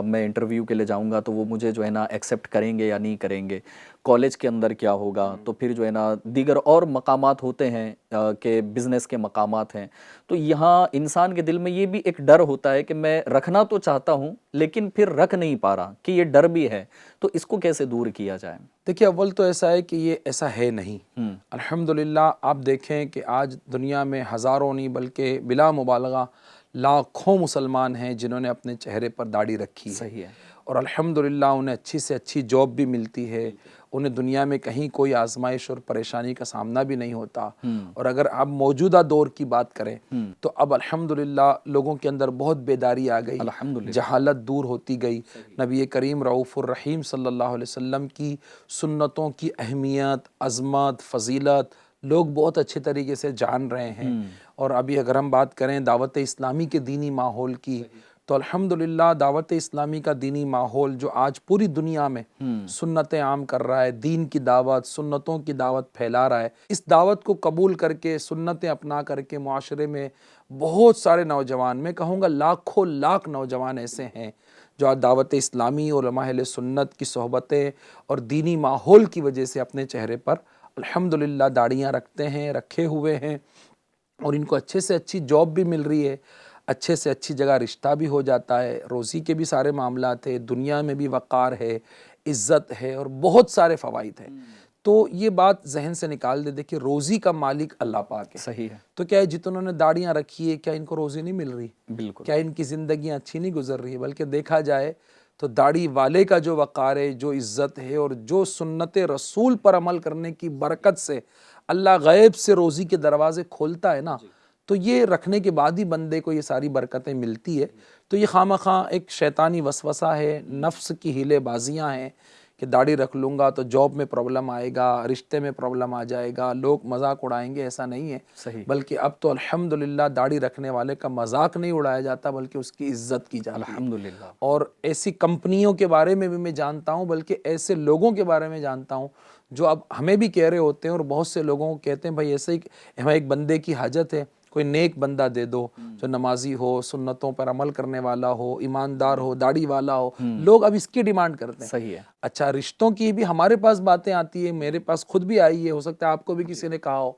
میں انٹرویو کے لیے جاؤں گا تو وہ مجھے جو ہے نا ایکسیپٹ کریں گے یا نہیں کریں گے، کالج کے اندر کیا ہوگا، تو پھر جو ہے نا دیگر اور مقامات ہوتے ہیں کہ بزنس کے مقامات ہیں، تو یہاں انسان کے دل میں یہ بھی ایک ڈر ہوتا ہے کہ میں رکھنا تو چاہتا ہوں لیکن پھر رکھ نہیں پا رہا، کہ یہ ڈر بھی ہے، تو اس کو کیسے دور کیا جائے؟ دیکھیے اول تو ایسا ہے کہ یہ ایسا ہے نہیں، الحمدللہ آپ دیکھیں کہ آج دنیا میں ہزاروں نہیں بلکہ بلا مبالغہ لاکھوں مسلمان ہیں جنہوں نے اپنے چہرے پر داڑھی رکھی ہے، صحیح ہے، اور الحمدللہ انہیں اچھی سے اچھی جاب بھی ملتی ہے، انہیں دنیا میں کہیں کوئی آزمائش اور پریشانی کا سامنا بھی نہیں ہوتا، اور اگر آپ موجودہ دور کی بات کریں تو اب الحمدللہ لوگوں کے اندر بہت بیداری آ گئی، الحمدللہ، جہالت دور ہوتی گئی، نبی کریم رؤوف الرحیم صلی اللہ علیہ وسلم کی سنتوں کی اہمیت، عظمت، فضیلت لوگ بہت اچھے طریقے سے جان رہے ہیں، اور ابھی اگر ہم بات کریں دعوت اسلامی کے دینی ماحول کی تو الحمدللہ دعوت اسلامی کا دینی ماحول جو آج پوری دنیا میں سنتیں عام کر رہا ہے، دین کی دعوت، سنتوں کی دعوت پھیلا رہا ہے، اس دعوت کو قبول کر کے سنتیں اپنا کر کے معاشرے میں بہت سارے نوجوان، میں کہوں گا لاکھوں لاکھ نوجوان ایسے ہیں جو آج دعوت اسلامی، علماء اہل سنت کی صحبتیں اور دینی ماحول کی وجہ سے اپنے چہرے پر الحمدللہ داڑیاں رکھتے ہیں، رکھے ہوئے ہیں، اور ان کو اچھے سے اچھی جاب بھی مل رہی ہے، اچھے سے اچھی جگہ رشتہ بھی ہو جاتا ہے، روزی کے بھی سارے معاملات ہیں، دنیا میں بھی وقار ہے، عزت ہے، اور بہت سارے فوائد ہیں۔ تو یہ بات ذہن سے نکال دے، دیکھیں روزی کا مالک اللہ پاک ہے، صحیح ہے، تو کیا ہے جتنوں نے داڑیاں رکھی ہے کیا ان کو روزی نہیں مل رہی؟ بالکل، کیا ان کی زندگیاں اچھی نہیں گزر رہی ہے؟ بلکہ دیکھا جائے تو داڑھی والے کا جو وقار ہے، جو عزت ہے، اور جو سنت رسول پر عمل کرنے کی برکت سے اللہ غیب سے روزی کے دروازے کھولتا ہے نا، تو یہ رکھنے کے بعد ہی بندے کو یہ ساری برکتیں ملتی ہے۔ تو یہ خواہ ایک شیطانی وسوسہ ہے، نفس کی ہیلے بازیاں ہیں کہ داڑھی رکھ لوں گا تو جاب میں پرابلم آئے گا، رشتے میں پرابلم آ جائے گا، لوگ مذاق اڑائیں گے، ایسا نہیں ہے، صحیح، بلکہ اب تو الحمدللہ داڑھی رکھنے والے کا مذاق نہیں اڑایا جاتا بلکہ اس کی عزت کی جاتی ہے۔ الحمدللہ، اور ایسی کمپنیوں کے بارے میں بھی میں جانتا ہوں، بلکہ ایسے لوگوں کے بارے میں جانتا ہوں جو اب ہمیں بھی کہہ رہے ہوتے ہیں اور بہت سے لوگوں کو کہتے ہیں بھائی ایسے ہی ہمیں ایک بندے کی حاجت ہے، کوئی نیک بندہ دے دو جو نمازی ہو، سنتوں پر عمل کرنے والا ہو، ایماندار ہو، داڑھی والا ہو، لوگ اب اس کی ڈیمانڈ کرتے ہیں۔ صحیح ہے، اچھا رشتوں کی بھی ہمارے پاس باتیں آتی ہیں، میرے پاس خود بھی آئی ہے، ہو سکتا ہے آپ کو بھی کسی نے کہا ہو،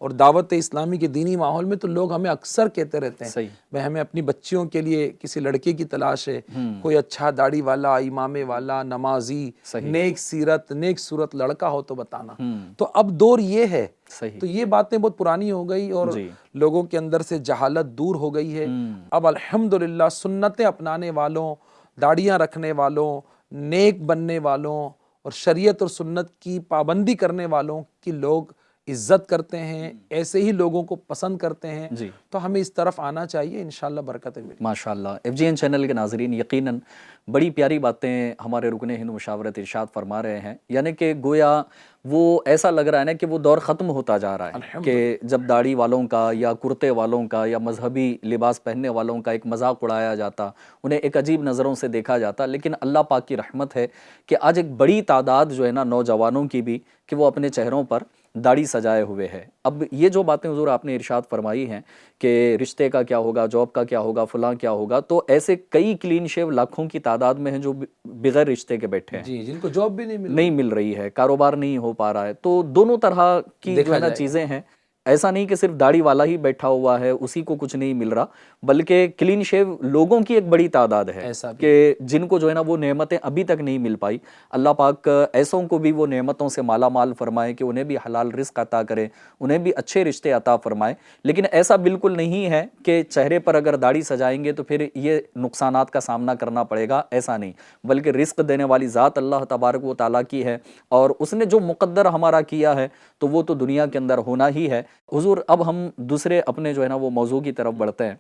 اور دعوت اسلامی کے دینی ماحول میں تو لوگ ہمیں اکثر کہتے رہتے ہیں صحیح، بھائی ہمیں اپنی بچیوں کے لیے کسی لڑکے کی تلاش ہے، کوئی اچھا داڑھی والا، امامے والا، نمازی، صحیح، نیک سیرت، نیک صورت لڑکا ہو تو بتانا۔ تو اب دور یہ ہے، صحیح، تو یہ باتیں بہت پرانی ہو گئی اور جی، لوگوں کے اندر سے جہالت دور ہو گئی ہے۔ اب الحمدللہ سنتیں اپنانے والوں، داڑیاں رکھنے والوں، نیک بننے والوں اور شریعت اور سنت کی پابندی کرنے والوں کی لوگ عزت کرتے ہیں، ایسے ہی لوگوں کو پسند کرتے ہیں، جی، تو ہمیں اس طرف آنا چاہیے، انشاءاللہ برکتیں ملیں۔ ماشاءاللہ، ایف جی این چینل کے ناظرین یقیناً بڑی پیاری باتیں ہمارے رکن ہند مشاورت ارشاد فرما رہے ہیں، یعنی کہ گویا وہ ایسا لگ رہا ہے نا کہ وہ دور ختم ہوتا جا رہا ہے کہ جب داڑھی والوں کا یا کرتے والوں کا یا مذہبی لباس پہننے والوں کا ایک مذاق اڑایا جاتا، انہیں ایک عجیب نظروں سے دیکھا جاتا، لیکن اللہ پاک کی رحمت ہے کہ آج ایک بڑی تعداد جو ہے نا نوجوانوں کی بھی کہ وہ اپنے چہروں پر داڑھی سجائے ہوئے ہے۔ اب یہ جو باتیں حضور آپ نے ارشاد فرمائی ہیں کہ رشتے کا کیا ہوگا، جاب کا کیا ہوگا، فلاں کیا ہوگا، تو ایسے کئی کلین شیو لاکھوں کی تعداد میں ہیں جو بغیر رشتے کے بیٹھے ہیں، جی، جن کو جاب بھی نہیں مل رہی ہے، کاروبار نہیں ہو پا رہا ہے، تو دونوں طرح کی جو ہے نا چیزیں ہیں۔ ایسا نہیں کہ صرف داڑھی والا ہی بیٹھا ہوا ہے اسی کو کچھ نہیں مل رہا، بلکہ کلین شیو لوگوں کی ایک بڑی تعداد ہے ایسا بھی کہ جن کو جو ہے نا وہ نعمتیں ابھی تک نہیں مل پائی۔ اللہ پاک ایسوں کو بھی وہ نعمتوں سے مالا مال فرمائے کہ انہیں بھی حلال رزق عطا کرے، انہیں بھی اچھے رشتے عطا فرمائے، لیکن ایسا بالکل نہیں ہے کہ چہرے پر اگر داڑھی سجائیں گے تو پھر یہ نقصانات کا سامنا کرنا پڑے گا، ایسا نہیں، بلکہ رزق دینے والی ذات اللہ تبارک و تعالیٰ کی ہے، اور اس نے جو مقدر ہمارا کیا ہے تو وہ تو دنیا کے اندر ہونا ہی ہے۔ حضور اب ہم دوسرے اپنے جو ہے نا وہ موضوع کی طرف بڑھتے ہیں،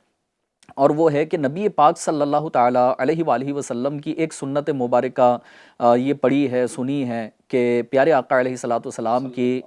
اور وہ ہے کہ نبی پاک صلی اللہ تعالیٰ علیہ وآلہ وسلم کی ایک سنت مبارکہ یہ پڑھی ہے، سنی ہے کہ پیارے آقا علیہ الصلوۃ والسلام کی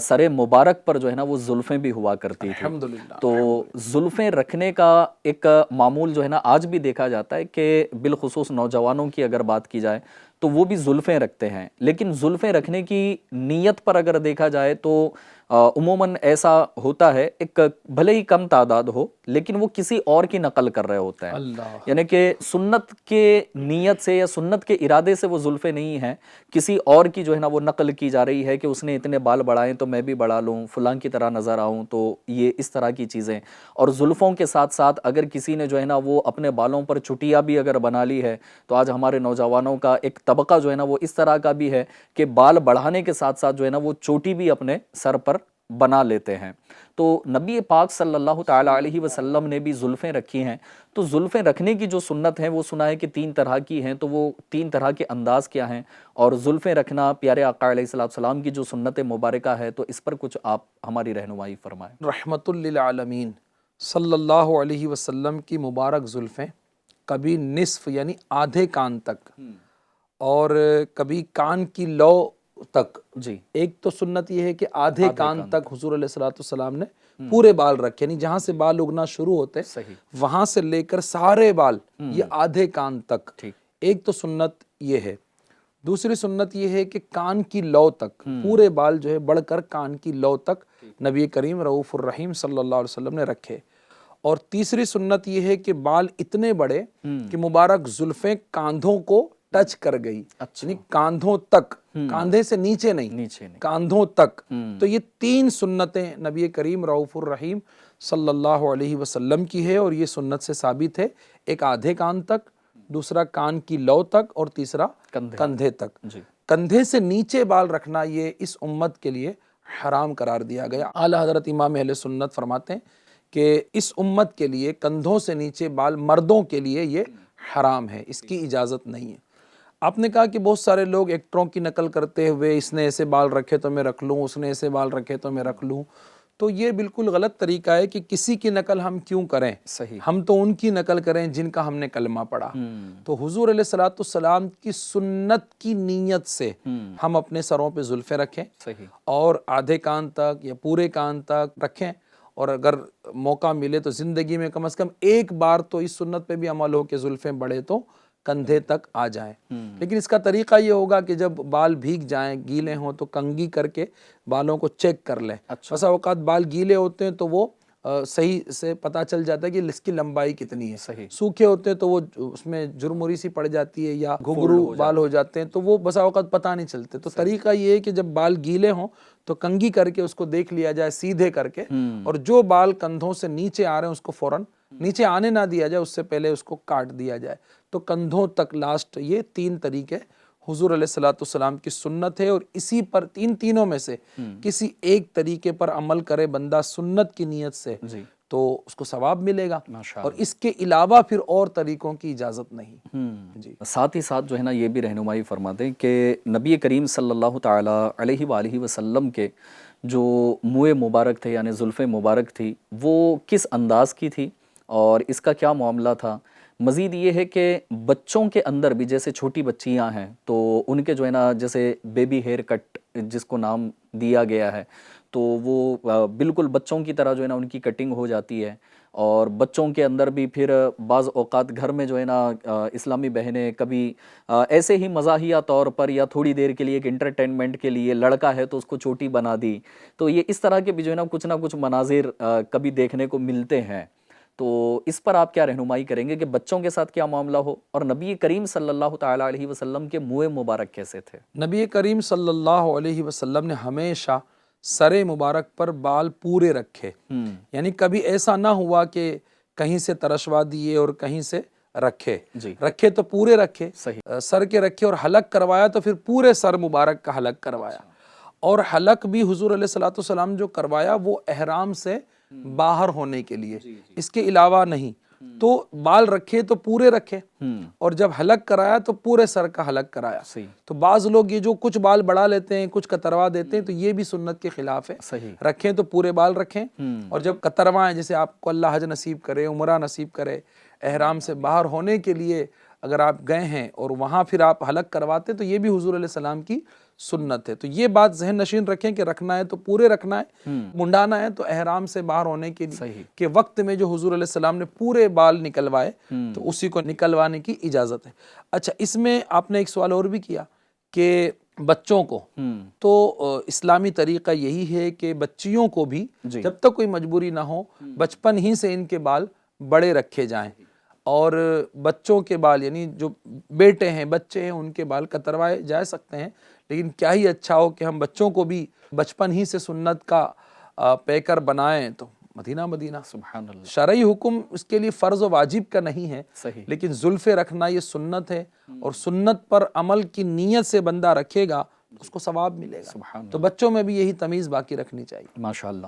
سر مبارک پر جو ہے نا وہ زلفیں بھی ہوا کرتی تھی، تو زلفیں رکھنے کا ایک معمول جو ہے نا آج بھی دیکھا جاتا ہے کہ بالخصوص نوجوانوں کی اگر بات کی جائے تو وہ بھی زلفیں رکھتے ہیں، لیکن زلفیں رکھنے کی نیت پر اگر دیکھا جائے تو عموماً ایسا ہوتا ہے، ایک بھلے ہی کم تعداد ہو لیکن وہ کسی اور کی نقل کر رہے ہوتے ہیں. اللہ. یعنی کہ سنت کے نیت سے یا سنت کے ارادے سے وہ زلفیں نہیں ہیں, کسی اور کی جو ہے نا وہ نقل کی جا رہی ہے کہ اس نے اتنے بال بڑھائے تو میں بھی بڑھا لوں, فلاں کی طرح نظر آؤں, تو یہ اس طرح کی چیزیں. اور زلفوں کے ساتھ ساتھ اگر کسی نے جو ہے نا وہ اپنے بالوں پر چٹیا بھی اگر بنا لی ہے, تو آج ہمارے نوجوانوں کا ایک طبقہ جو ہے نا وہ اس طرح کا بھی ہے کہ بال بڑھانے کے ساتھ ساتھ جو ہے نا وہ چوٹی بھی اپنے سر پر بنا لیتے ہیں. تو نبی پاک صلی اللہ تعالیٰ علیہ وسلم نے بھی زلفیں رکھی ہیں. تو زلفیں رکھنے کی جو سنت ہے وہ سنا ہے کہ 3 طرح کی ہیں. تو وہ 3 طرح کے انداز کیا ہیں, اور زلفیں رکھنا پیارے آقا علیہ السلام کی جو سنت مبارکہ ہے, تو اس پر کچھ آپ ہماری رہنمائی فرمائیں. رحمت للعالمین صلی اللہ علیہ وسلم کی مبارک زلفیں کبھی نصف یعنی آدھے کان تک, اور کبھی کان کی لو تک. جی. ایک تو سنت یہ ہے کہ آدھے کان تک حضور علیہ السلام نے پورے بال رکھے, یعنی جہاں سے بال اگنا شروع ہوتے وہاں سے لے کر سارے بال یہ آدھے کان تک. ایک تو سنت یہ ہے. دوسری سنت یہ ہے کہ کان کی لو تک پورے بال جو ہے بڑھ کر کان کی لو تک نبی کریم رؤوف الرحیم صلی اللہ علیہ وسلم نے رکھے. اور تیسری سنت یہ ہے کہ بال اتنے بڑے کہ مبارک زلفیں کاندھوں کو ٹچ کر گئی, یعنی کاندھوں تک, کاندھے سے نیچے نہیں, کاندھوں تک. تو یہ 3 سنتیں نبی کریم رؤوف الرحیم صلی اللہ علیہ وسلم کی ہے, اور یہ سنت سے ثابت ہے. ایک آدھے کان تک, دوسرا کان کی لو تک, اور تیسرا کندھے تک. کندھے سے نیچے بال رکھنا یہ اس امت کے لیے حرام قرار دیا گیا. اعلیٰ حضرت امام اہل سنت فرماتے ہیں کہ اس امت کے لیے کندھوں سے نیچے بال مردوں کے لیے یہ حرام ہے, اس کی اجازت نہیں ہے. آپ نے کہا کہ بہت سارے لوگ ایکٹروں کی نقل کرتے ہوئے اس نے ایسے بال رکھے تو میں رکھ لوں, اس نے ایسے بال رکھے تو میں رکھ لوں. تو یہ بالکل غلط طریقہ ہے کہ کسی کی نقل ہم کیوں کریں, ہم تو ان کی نقل کریں جن کا ہم نے کلمہ پڑھا. تو حضور علیہ السلام کی سنت کی نیت سے ہم اپنے سروں پہ زلفیں رکھیں, اور آدھے کان تک یا پورے کان تک رکھیں. اور اگر موقع ملے تو زندگی میں کم از کم ایک بار تو اس سنت پہ بھی عمل ہو کہ زلفیں بڑھے تو کندھے تک آ جائیں. لیکن اس کا طریقہ یہ ہوگا کہ جب بال بھیگ جائیں, گیلے ہوں, تو کنگھی کر کے بالوں کو چیک کر لیں. بسا اوقات بال گیلے ہوتے ہیں تو وہ صحیح سے پتہ چل جاتا ہے کہ اس کی لمبائی کتنی ہے. سوکھے ہوتے ہیں تو وہ اس میں جرموری سی پڑ جاتی ہے یا گھگرو بال ہو جاتے ہیں, تو وہ بسا اوقات پتہ نہیں چلتے. تو طریقہ یہ ہے کہ جب بال گیلے ہوں تو کنگھی کر کے اس کو دیکھ لیا جائے سیدھے کر کے, اور جو بال کندھوں سے نیچے آ رہے ہیں اس کو فوراً نیچے آنے نہ دیا جائے, اس سے پہلے اس کو کاٹ دیا جائے. تو کندھوں تک لاسٹ. یہ 3 طریقے حضور علیہ السلام کی سنت ہے, اور اسی پر تینوں میں سے کسی ایک طریقے پر عمل کرے بندہ سنت کی نیت سے تو اس کو ثواب ملے گا, اور اس کے علاوہ پھر اور طریقوں کی اجازت نہیں. جی. ساتھ ہی ساتھ جو ہے نا یہ بھی رہنمائی فرما دیں کہ نبی کریم صلی اللہ تعالیٰ علیہ وآلہ وسلم کے جو منہ مبارک تھے یعنی زلفیں مبارک تھی, وہ کس انداز کی تھی اور اس کا کیا معاملہ تھا. مزید یہ ہے کہ بچوں کے اندر بھی جیسے چھوٹی بچیاں ہیں تو ان کے جو ہے نا جیسے بیبی ہیئر کٹ جس کو نام دیا گیا ہے, تو وہ بالکل بچوں کی طرح جو ہے نا ان کی کٹنگ ہو جاتی ہے. اور بچوں کے اندر بھی پھر بعض اوقات گھر میں جو ہے نا اسلامی بہنیں کبھی ایسے ہی مزاحیہ طور پر یا تھوڑی دیر کے لیے ایک انٹرٹینمنٹ کے لیے, لڑکا ہے تو اس کو چوٹی بنا دی. تو یہ اس طرح کے بھی جو ہے نا کچھ مناظر کبھی دیکھنے کو ملتے ہیں. تو اس پر آپ کیا رہنمائی کریں گے کہ بچوں کے ساتھ کیا معاملہ ہو, اور نبی کریم صلی اللہ تعالیٰ علیہ وسلم کے منہ مبارک کیسے تھے؟ نبی کریم صلی اللہ علیہ وسلم نے ہمیشہ سر مبارک پر بال پورے رکھے, یعنی کبھی ایسا نہ ہوا کہ کہیں سے ترشوا دیے اور کہیں سے رکھے. رکھے تو پورے رکھے, سر کے رکھے, اور حلق کروایا تو پھر پورے سر مبارک کا حلق کروایا. اور حلق بھی حضور علیہ السلام جو کروایا وہ احرام سے باہر ہونے کے لیے, اس کے علاوہ نہیں. تو بال رکھے تو پورے رکھے, اور جب حلق کرایا تو پورے سر کا حلق کرایا. تو بعض لوگ یہ جو کچھ بال بڑھا لیتے ہیں, کچھ کتروا دیتے ہیں, تو یہ بھی سنت کے خلاف ہے. رکھیں تو پورے بال رکھیں, اور جب کتروائیں, جیسے آپ کو اللہ حج نصیب کرے, عمرہ نصیب کرے, احرام سے باہر ہونے کے لیے اگر آپ گئے ہیں اور وہاں پھر آپ حلق کرواتے, تو یہ بھی حضور علیہ السلام کی سنت ہے. تو یہ بات ذہن نشین رکھیں کہ رکھنا ہے تو پورے رکھنا ہے, منڈانا ہے تو احرام سے باہر ہونے کے لیے کہ وقت میں جو حضور علیہ السلام نے پورے بال نکلوائے تو اسی کو نکلوانے کی اجازت ہے. اچھا, اس میں آپ نے ایک سوال اور بھی کیا کہ بچوں کو تو اسلامی طریقہ یہی ہے کہ بچیوں کو بھی جب تک کوئی مجبوری نہ ہو بچپن ہی سے ان کے بال بڑے رکھے جائیں، اور بچوں کے بال یعنی جو بیٹے ہیں بچے ہیں ان کے بال کتروائے جا سکتے ہیں، لیکن کیا ہی اچھا ہو کہ ہم بچوں کو بھی بچپن ہی سے سنت کا پیکر بنائیں۔ تو مدینہ سبحان اللہ، شرعی حکم اس کے لیے فرض و واجب کا نہیں ہے، صحیح، لیکن زلفے رکھنا یہ سنت ہے، اور سنت پر عمل کی نیت سے بندہ رکھے گا اس کو ثواب ملے گا۔ سبحان تو بچوں میں بھی یہی تمیز باقی رکھنی چاہیے۔ ماشاء اللہ۔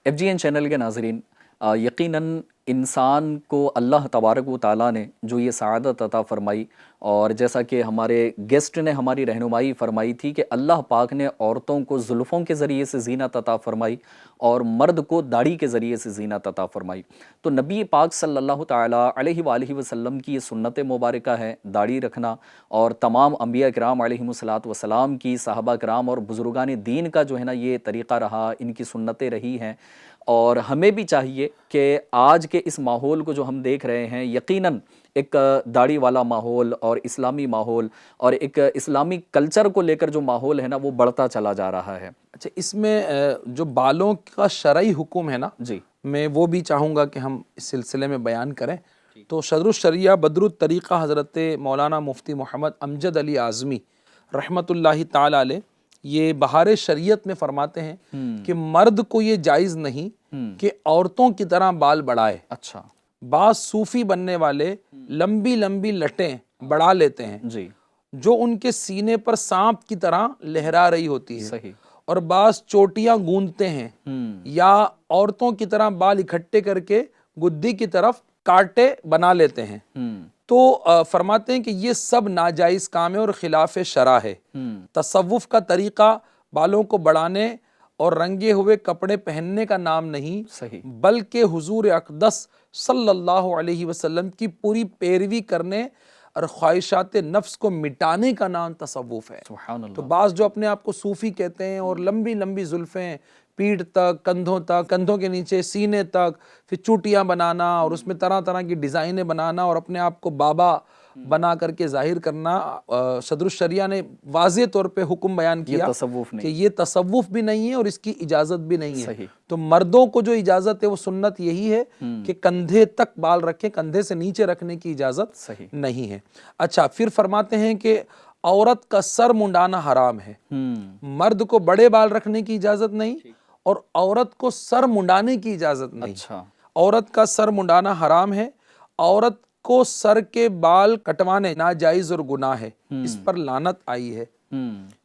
FGN چینل کے ناظرین، یقیناً انسان کو اللہ تبارک و تعالیٰ نے جو یہ سعادت عطا فرمائی، اور جیسا کہ ہمارے گیسٹ نے ہماری رہنمائی فرمائی تھی کہ اللہ پاک نے عورتوں کو زلفوں کے ذریعے سے زینت عطا فرمائی اور مرد کو داڑھی کے ذریعے سے زینت عطا فرمائی، تو نبی پاک صلی اللہ تعالیٰ علیہ وآلہ وسلم کی یہ سنت مبارکہ ہے داڑھی رکھنا، اور تمام انبیاء کرام علیہم الصلاۃ والسلام کی، صحابہ کرام اور بزرگان دین کا جو ہے نا یہ طریقہ رہا، ان کی سنتیں رہی ہیں۔ اور ہمیں بھی چاہیے کہ آج کے اس ماحول کو جو ہم دیکھ رہے ہیں، یقیناً ایک داڑھی والا ماحول اور اسلامی ماحول اور ایک اسلامی کلچر کو لے کر جو ماحول ہے نا وہ بڑھتا چلا جا رہا ہے۔ اچھا، اس میں جو بالوں کا شرعی حکم ہے نا، جی، میں وہ بھی چاہوں گا کہ ہم اس سلسلے میں بیان کریں۔ تو صدر الشریعہ بدر الطریقہ حضرت مولانا مفتی محمد امجد علی اعظمی رحمۃ اللہ تعالی علیہ یہ بہار شریعت میں فرماتے ہیں کہ مرد کو یہ جائز نہیں کہ عورتوں کی طرح بال بڑھائے۔ اچھا، بعض صوفی بننے والے لمبی لمبی لٹیں بڑھا لیتے ہیں جی، جو ان کے سینے پر سانپ کی طرح لہرا رہی ہوتی ہے، صحیح، اور بعض چوٹیاں گوندتے ہیں یا عورتوں کی طرح بال اکٹھے کر کے گدی کی طرف کاٹے بنا لیتے ہیں۔ تو فرماتے ہیں کہ یہ سب ناجائز کام ہے اور خلاف شرع ہے۔ تصوف کا طریقہ بالوں کو بڑھانے اور رنگے ہوئے کپڑے پہننے کا نام نہیں، صحیح، بلکہ حضور اقدس صلی اللہ علیہ وسلم کی پوری پیروی کرنے اور خواہشات نفس کو مٹانے کا نام تصوف ہے۔ سبحان تو اللہ، بعض جو اپنے آپ کو صوفی کہتے ہیں اور لمبی لمبی زلفیں پیٹھ تک، کندھوں تک، کندھوں کے نیچے سینے تک، پھر چوٹیاں بنانا اور اس میں طرح طرح کی ڈیزائنیں بنانا اور اپنے آپ کو بابا بنا کر کے ظاہر کرنا، صدر الشریعہ نے واضح طور پہ حکم بیان یہ کیا تصوف کہ نہیں، یہ تصوف بھی نہیں ہے اور اس کی اجازت بھی نہیں ہے۔ صحیح، تو مردوں کو جو اجازت ہے وہ سنت یہی ہے کہ کندھے تک بال رکھیں، کندھے سے نیچے رکھنے کی اجازت صحیح، نہیں ہے۔ اچھا، پھر فرماتے ہیں کہ عورت کا سر منڈانا حرام ہے۔ مرد کو بڑے بال رکھنے کی اجازت نہیں اور عورت کو سر منڈانے کی اجازت نہیں۔ اچھا، عورت کا سر منڈانا حرام ہے، عورت کو سر کے بال کٹوانے ناجائز اور گناہ ہے، اس پر لعنت آئی ہے۔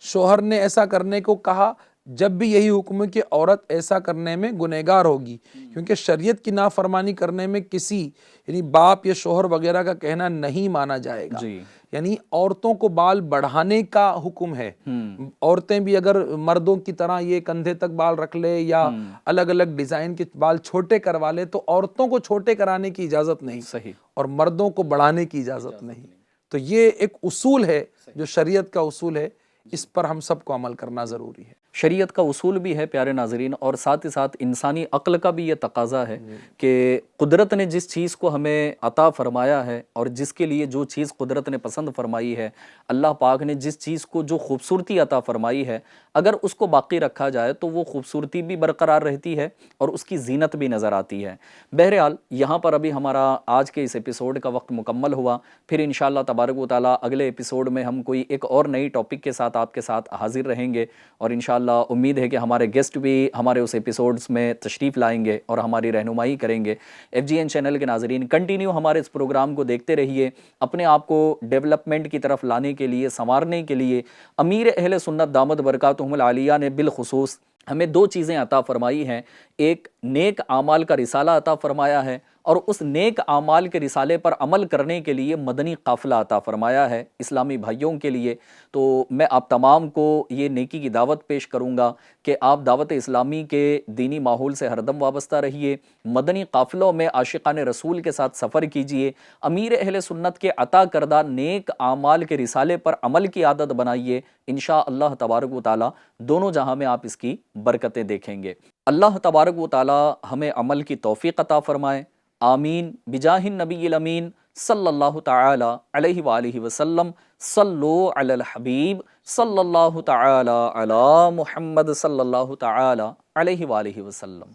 شوہر نے ایسا کرنے کو کہا جب بھی یہی حکم ہے کہ عورت ایسا کرنے میں گنہگار ہوگی، کیونکہ شریعت کی نافرمانی کرنے میں کسی یعنی باپ یا شوہر وغیرہ کا کہنا نہیں مانا جائے گا۔ جی، یعنی عورتوں کو بال بڑھانے کا حکم ہے، عورتیں بھی اگر مردوں کی طرح یہ کندھے تک بال رکھ لے یا الگ الگ ڈیزائن کے بال چھوٹے کروا لے تو عورتوں کو چھوٹے کرانے کی اجازت نہیں، صحیح، اور مردوں کو بڑھانے کی اجازت نہیں۔ تو یہ ایک اصول ہے جو شریعت کا اصول ہے، اس پر ہم سب کو عمل کرنا ضروری ہے۔ شریعت کا اصول بھی ہے پیارے ناظرین، اور ساتھ ہی ساتھ انسانی عقل کا بھی یہ تقاضا ہے کہ قدرت نے جس چیز کو ہمیں عطا فرمایا ہے اور جس کے لیے جو چیز قدرت نے پسند فرمائی ہے، اللہ پاک نے جس چیز کو جو خوبصورتی عطا فرمائی ہے، اگر اس کو باقی رکھا جائے تو وہ خوبصورتی بھی برقرار رہتی ہے اور اس کی زینت بھی نظر آتی ہے۔ بہرحال یہاں پر ابھی ہمارا آج کے اس ایپیسوڈ کا وقت مکمل ہوا، پھر انشاءاللہ تبارک و تعالیٰ اگلے ایپیسوڈ میں ہم کوئی ایک اور نئی ٹاپک کے ساتھ آپ کے ساتھ حاضر رہیں گے، اور انشاءاللہ امید ہے کہ ہمارے گیسٹ بھی ہمارے اس ایپیسوڈز میں تشریف لائیں گے اور ہماری رہنمائی کریں گے۔ FGN چینل کے ناظرین کنٹینیو ہمارے اس پروگرام کو دیکھتے رہیے، اپنے آپ کو ڈیولپمنٹ کی طرف لانے کے لیے، سنوارنے کے لیے امیر اہل سنت دامت برکاتہم العالیہ نے بالخصوص ہمیں دو چیزیں عطا فرمائی ہیں، ایک نیک اعمال کا رسالہ عطا فرمایا ہے، اور اس نیک اعمال کے رسالے پر عمل کرنے کے لیے مدنی قافلہ عطا فرمایا ہے اسلامی بھائیوں کے لیے۔ تو میں آپ تمام کو یہ نیکی کی دعوت پیش کروں گا کہ آپ دعوت اسلامی کے دینی ماحول سے ہر دم وابستہ رہیے، مدنی قافلوں میں عاشقان رسول کے ساتھ سفر کیجیے، امیر اہل سنت کے عطا کردہ نیک اعمال کے رسالے پر عمل کی عادت بنائیے، انشاءاللہ تبارک و تعالی دونوں جہاں میں آپ اس کی برکتیں دیکھیں گے۔ اللہ تبارک و تعالی ہمیں عمل کی توفیق عطا فرمائے، آمین بجاہ النبی الامین صلی اللہ تعالی علیہ وآلہ وسلم. صلو علی الحبیب صلی اللہ تعالی علی محمد صلی اللہ تعالی علیہ وآلہ وسلم.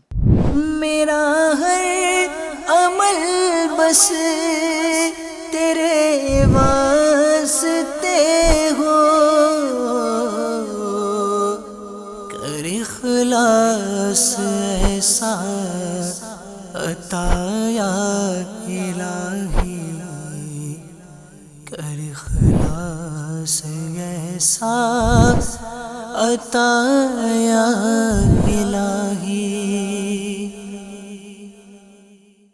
میرا ہر عمل بس تیرے واسطے ہو، کر اخلاص ایسا عطا یا الہی، کر اخلاص ایسا عطا یا الہی.